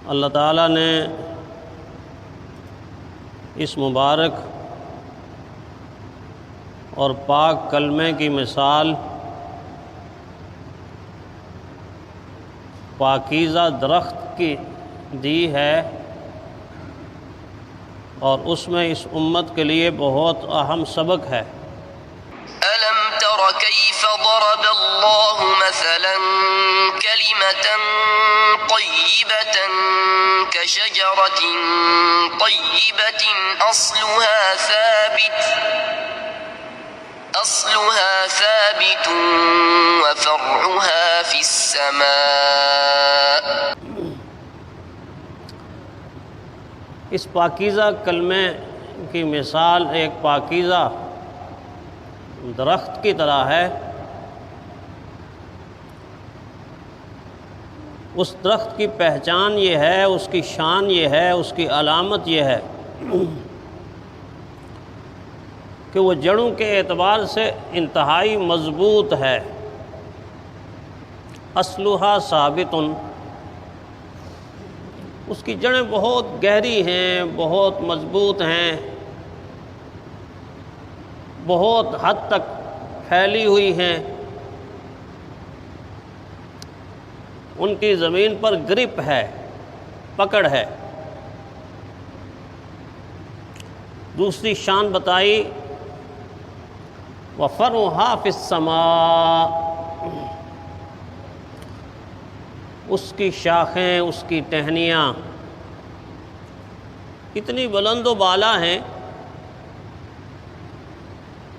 اللہ تعالیٰ نے اس مبارک اور پاک کلمے کی مثال پاکیزہ درخت کی دی ہے، اور اس میں اس امت کے لیے بہت اہم سبق ہے۔ أَلَمْ تَرَ كَيْفَ ضَرَبَ اللَّهُ مَثَلًا كَلِمَةً طَيِّبَةً كَشَجَرَةٍ طَيِّبَةٍ أَصْلُهَا ثَابِتٌ وَفَرْعُهَا فِي السَّمَاءِ۔ اس پاکیزہ کلمے کی مثال ایک پاکیزہ درخت کی طرح ہے۔ اس درخت کی پہچان یہ ہے، اس کی شان یہ ہے، اس کی علامت یہ ہے کہ وہ جڑوں کے اعتبار سے انتہائی مضبوط ہے۔ اصلها ثابت، اس کی جڑیں بہت گہری ہیں، بہت مضبوط ہیں، بہت حد تک پھیلی ہوئی ہیں، ان کی زمین پر گرپ ہے، پکڑ ہے۔ دوسری شان بتائی وَفَرْعُهَا فِي السَّمَاءِ، اس کی شاخیں، اس کی ٹہنیاں اتنی بلند و بالا ہیں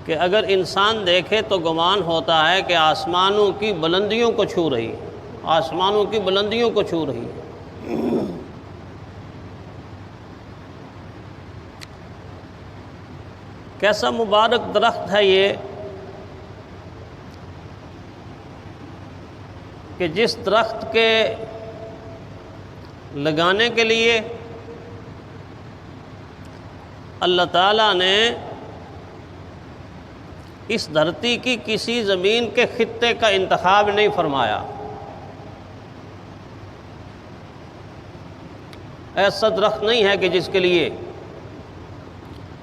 کہ اگر انسان دیکھے تو گمان ہوتا ہے کہ آسمانوں کی بلندیوں کو چھو رہی ہے، آسمانوں کی بلندیوں کو چھو رہی ہے۔ کیسا مبارک درخت ہے یہ کہ جس درخت کے لگانے کے لیے اللہ تعالیٰ نے اس دھرتی کی کسی زمین کے خطے کا انتخاب نہیں فرمایا۔ ایسا درخت نہیں ہے کہ جس کے لیے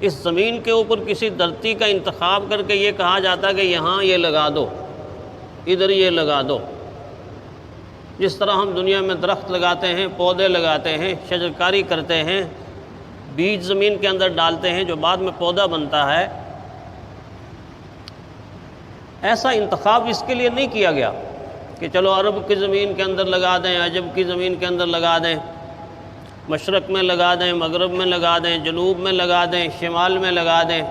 اس زمین کے اوپر کسی دھرتی کا انتخاب کر کے یہ کہا جاتا کہ یہاں یہ لگا دو، ادھر یہ لگا دو۔ جس طرح ہم دنیا میں درخت لگاتے ہیں، پودے لگاتے ہیں، شجرکاری کرتے ہیں، بیج زمین کے اندر ڈالتے ہیں جو بعد میں پودا بنتا ہے، ایسا انتخاب اس کے لیے نہیں کیا گیا کہ چلو عرب کی زمین کے اندر لگا دیں، عجم کی زمین کے اندر لگا دیں، مشرق میں لگا دیں، مغرب میں لگا دیں، جنوب میں لگا دیں، شمال میں لگا دیں،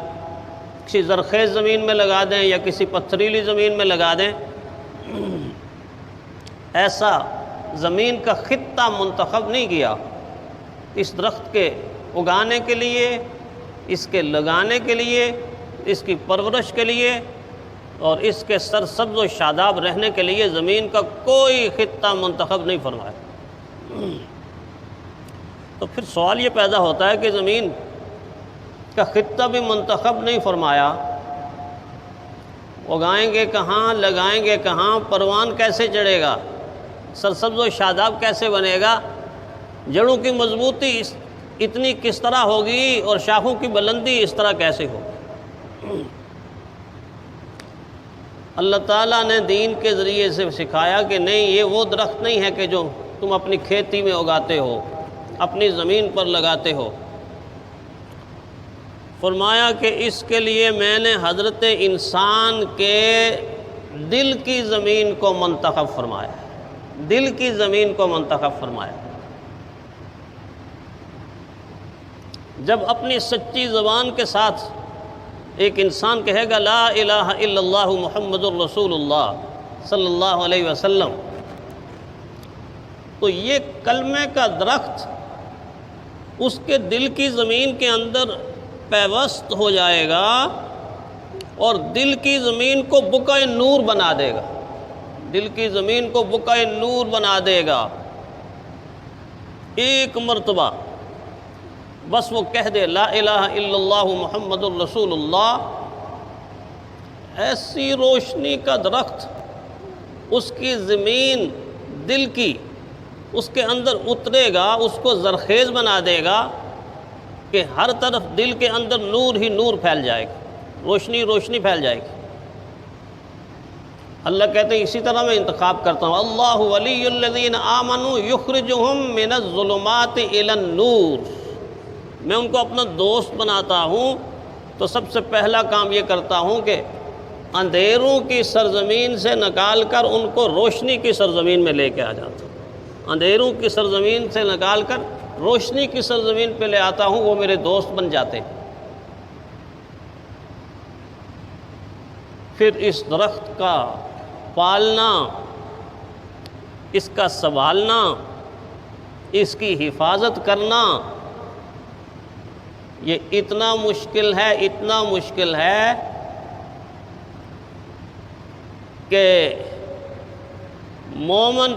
کسی زرخیز زمین میں لگا دیں یا کسی پتھریلی زمین میں لگا دیں۔ ایسا زمین کا خطہ منتخب نہیں کیا۔ اس درخت کے اگانے کے لیے، اس کے لگانے کے لیے، اس کی پرورش کے لیے اور اس کے سرسبز و شاداب رہنے کے لیے زمین کا کوئی خطہ منتخب نہیں فرمایا۔ تو پھر سوال یہ پیدا ہوتا ہے کہ زمین کا خطہ بھی منتخب نہیں فرمایا، اگائیں گے کہاں، لگائیں گے کہاں، پروان کیسے چڑھے گا، سرسبز و شاداب کیسے بنے گا، جڑوں کی مضبوطی اتنی کس طرح ہوگی اور شاخوں کی بلندی اس طرح کیسے ہوگی۔ اللہ تعالیٰ نے دین کے ذریعے سے سکھایا کہ نہیں، یہ وہ درخت نہیں ہے کہ جو تم اپنی کھیتی میں اگاتے ہو، اپنی زمین پر لگاتے ہو۔ فرمایا کہ اس کے لیے میں نے حضرت انسان کے دل کی زمین کو منتخب فرمایا، دل کی زمین کو منتخب فرمایا۔ جب اپنی سچی زبان کے ساتھ ایک انسان کہے گا لا الہ الا اللہ محمد الرسول اللہ صلی اللہ علیہ وسلم، تو یہ کلمے کا درخت اس کے دل کی زمین کے اندر پیوست ہو جائے گا اور دل کی زمین کو بقعہ نور بنا دے گا، دل کی زمین کو بقعہ نور بنا دے گا۔ ایک مرتبہ بس وہ کہہ دے لا الہ الا اللہ محمد الرسول اللہ، ایسی روشنی کا درخت اس کی زمین دل کی اس کے اندر اترے گا، اس کو زرخیز بنا دے گا کہ ہر طرف دل کے اندر نور ہی نور پھیل جائے گا، روشنی روشنی پھیل جائے گی۔ اللہ کہتے ہیں اسی طرح میں انتخاب کرتا ہوں، اللہ ولی الذین آمنوا یخرجہم من الظلمات الی النور، میں ان کو اپنا دوست بناتا ہوں تو سب سے پہلا کام یہ کرتا ہوں کہ اندھیروں کی سرزمین سے نکال کر ان کو روشنی کی سرزمین میں لے کے آ جاتا ہوں، اندھیروں کی سرزمین سے نکال کر روشنی کی سرزمین پہ لے آتا ہوں، وہ میرے دوست بن جاتے ہیں۔ پھر اس درخت کا پالنا، اس کا سنبھالنا، اس کی حفاظت کرنا، یہ اتنا مشکل ہے، اتنا مشکل ہے کہ مومن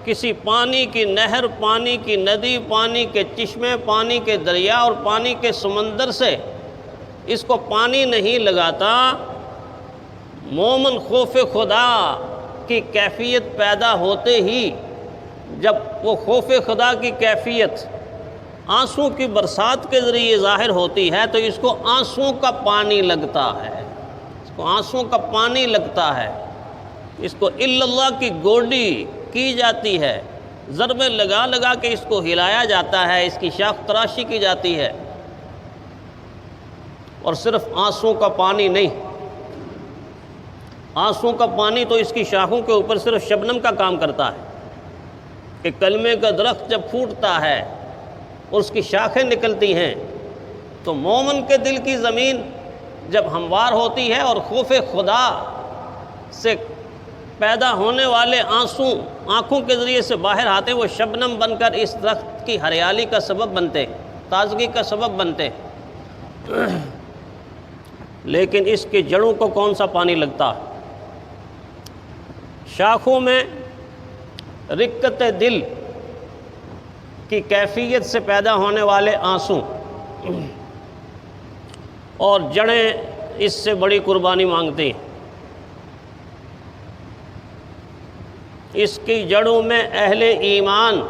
کسی پانی کی نہر، پانی کی ندی، پانی کے چشمے، پانی کے دریا اور پانی کے سمندر سے اس کو پانی نہیں لگاتا، مومن خوف خدا کی کیفیت پیدا ہوتے ہی، جب وہ خوف خدا کی کیفیت آنسوں کی برسات کے ذریعے ظاہر ہوتی ہے تو اس کو آنسوں کا پانی لگتا ہے، اس کو آنسوں کا پانی لگتا ہے، اس کو الا اللہ کی گوڈی کی جاتی ہے، ضربیں لگا لگا کے اس کو ہلایا جاتا ہے، اس کی شاخ تراشی کی جاتی ہے، اور صرف آنسوں کا پانی نہیں، آنسوں کا پانی تو اس کی شاخوں کے اوپر صرف شبنم کا کام کرتا ہے کہ کلمے کا درخت جب پھوٹتا ہے اور اس کی شاخیں نکلتی ہیں تو مومن کے دل کی زمین جب ہموار ہوتی ہے اور خوف خدا سے پیدا ہونے والے آنسوں آنکھوں کے ذریعے سے باہر آتے، وہ شبنم بن کر اس درخت کی ہریالی کا سبب بنتے، تازگی کا سبب بنتے۔ لیکن اس کی جڑوں کو کون سا پانی لگتا؟ شاخوں میں رقت دل کی کیفیت سے پیدا ہونے والے آنسوں، اور جڑیں اس سے بڑی قربانی مانگتی ہیں۔ اس کی جڑوں میں اہل ایمان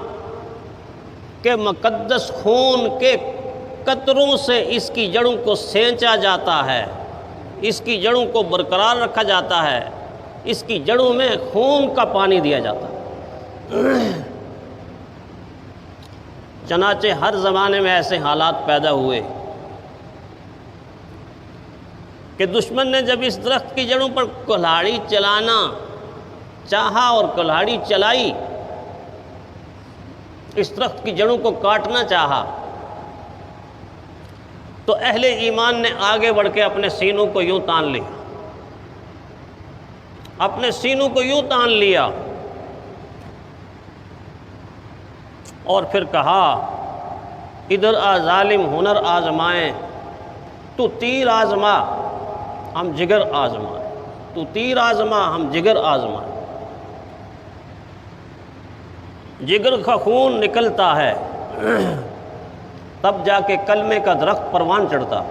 کے مقدس خون کے قطروں سے اس کی جڑوں کو سینچا جاتا ہے، اس کی جڑوں کو برقرار رکھا جاتا ہے، اس کی جڑوں میں خون کا پانی دیا جاتا ہے۔ چنانچہ ہر زمانے میں ایسے حالات پیدا ہوئے کہ دشمن نے جب اس درخت کی جڑوں پر کلہاڑی چلانا چاہا اور کلہاڑی چلائی، اس درخت کی جڑوں کو کاٹنا چاہا، تو اہل ایمان نے آگے بڑھ کے اپنے سینوں کو یوں تان لیا، اپنے سینوں کو یوں تان لیا، اور پھر کہا ادھر آ ظالم ہنر آزمائیں، تو تیر آزما ہم جگر آزمائیں، تو تیر آزما ہم جگر آزمائیں۔ جگر کا خون نکلتا ہے تب جا کے کلمے کا درخت پروان چڑھتا۔